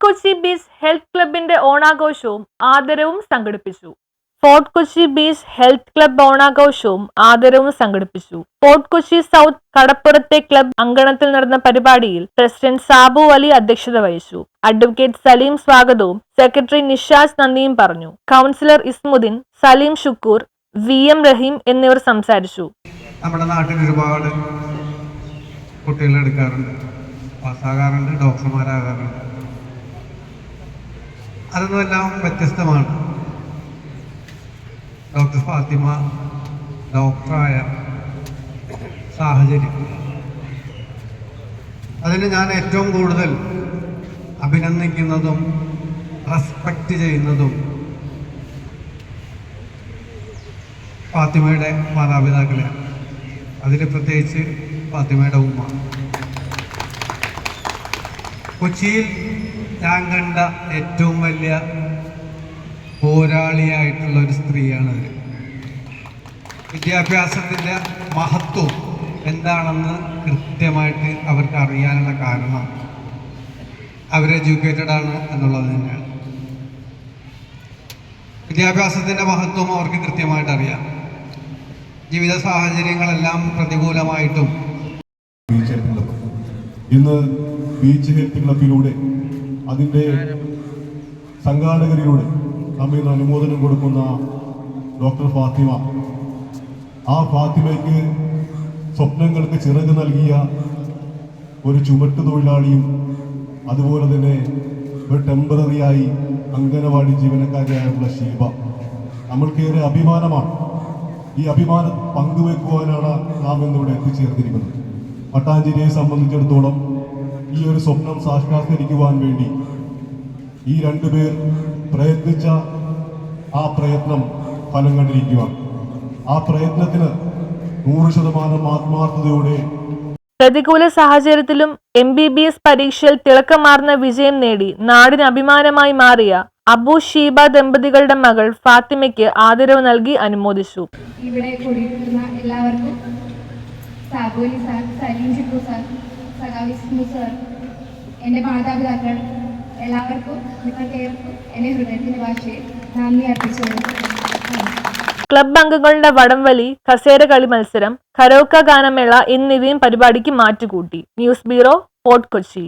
Fort Kochi beach health ക്ലബിന്റെ ഓണാഘോഷവും ആദരവും സംഘടിപ്പിച്ചു. Fort Kochi beach health club ഓണാഘോഷവും ആദരവും സംഘടിപ്പിച്ചു. ഫോർട്ട് കൊച്ചി സൗത്ത് കടപ്പുറത്തെ ക്ലബ് അങ്കണത്തിൽ നടന്ന പരിപാടിയിൽ പ്രസിഡന്റ് സാബു അലി അധ്യക്ഷത വഹിച്ചു. അഡ്വക്കേറ്റ് സലീം സ്വാഗതവും സെക്രട്ടറി നിഷാസ് നന്ദിയും പറഞ്ഞു. കൗൺസിലർ ഇസ്മുദ്ദീൻ, സലീം ഷുക്കൂർ, VM റഹീം എന്നിവർ സംസാരിച്ചു. നമ്മുടെ നാട്ടിൽ ഒരുപാട് കുട്ടികൾ എടുക്കാറുണ്ട്, പാസ്സാകാറുണ്ട്, ഡോക്ടർമാരാകാറുണ്ട്. അതൊന്നുമെല്ലാം വ്യത്യസ്തമാണ്. ഡോക്ടർ ഫാത്തിമ ഡോക്ടറായ സാഹചര്യം, അതിന് ഞാൻ ഏറ്റവും കൂടുതൽ അഭിനന്ദിക്കുന്നതും റെസ്പെക്റ്റ് ചെയ്യുന്നതും ഫാത്തിമയുടെ മാതാപിതാക്കളെയാണ്. അതിൽ പ്രത്യേകിച്ച് ഫാത്തിമയുടെ ഉമ്മ. കൊച്ചിയിൽ ഞാൻ കണ്ട ഏറ്റവും വലിയ പോരാളിയായിട്ടുള്ള ഒരു സ്ത്രീയാണത്. വിദ്യാഭ്യാസത്തിൻ്റെ മഹത്വം എന്താണെന്ന് കൃത്യമായിട്ട് അവർക്ക് അറിയാനുള്ള കാരണം അവർ എഡ്യൂക്കേറ്റഡ് ആണ് എന്നുള്ളത് തന്നെയാണ്. വിദ്യാഭ്യാസത്തിൻ്റെ മഹത്വം അവർക്ക് കൃത്യമായിട്ട് അറിയാം. ജീവിത സാഹചര്യങ്ങളെല്ലാം പ്രതികൂലമായിട്ടും ഇന്ന് ബീച്ച് ഹെൽത്ത് ക്ലബിലൂടെ അതിൻ്റെ സംഘാടകരിലൂടെ നമ്മിൽ നിന്ന് അനുമോദനം കൊടുക്കുന്ന ഡോക്ടർ ഫാത്തിമ, ആ ഫാത്തിമയ്ക്ക് സ്വപ്നങ്ങൾക്ക് ചിറക് നൽകിയ ഒരു ചുമട്ടുതൊഴിലാളിയും അതുപോലെ തന്നെ ഒരു ടെമ്പററിയായി അംഗനവാടി ജീവനക്കാരിയായുള്ള ഷീബ, നമ്മൾക്കേറെ അഭിമാനമാണ്. ഈ അഭിമാനം പങ്കുവെക്കുവാനാണ് നാം ഇന്നിവിടെ എത്തിച്ചേർന്നിരിക്കുന്നത്. മട്ടാഞ്ചേരിയെ സംബന്ധിച്ചിടത്തോളം ഈ ഒരു സ്വപ്നം സാക്ഷാത്കരിക്കുവാൻ വേണ്ടി ഈ രണ്ടുപേർ പ്രയത്നിച്ച ആ പ്രയത്നം ഫലം കണ്ടിരിക്കുകയാണ്. ആ പ്രയത്നത്തിന് 100% ആത്മാർത്ഥതയോടെ പ്രതികൂല സാഹചര്യത്തിലും MBBS പരീക്ഷയിൽ തിളക്കമാർന്ന വിജയം നേടി നാടിന് അഭിമാനമായി മാറിയ അബു ഷീബ ദമ്പതികളുടെ മകൾ ഫാത്തിമയ്ക്ക് ആദരവ് നൽകി അനുമോദിച്ചു. ഇവിടെ കൂടിയിരിക്കുന്ന എല്ലാവർക്കും, സാബു അലി സാർ, സലീം ഷിക്കു സാർ, സഖാവിസ്മു സാർ, എൻ്റെ മാതാപിതാക്കൾ, എല്ലാവർക്കും നിങ്ങൾക്കേർക്കും എൻ്റെ ഹൃദയത്തിൻ്റെ ഭാഷയിൽ നന്ദി അർപ്പിച്ചു. ക്ലബ് അംഗങ്ങളുടെ വടംവലി, കസേര കളി മത്സരം, കരോക്ക ഗാനമേള എന്നിവയും പരിപാടിക്ക് മാറ്റുകൂട്ടി. News bureau, fort Kochi.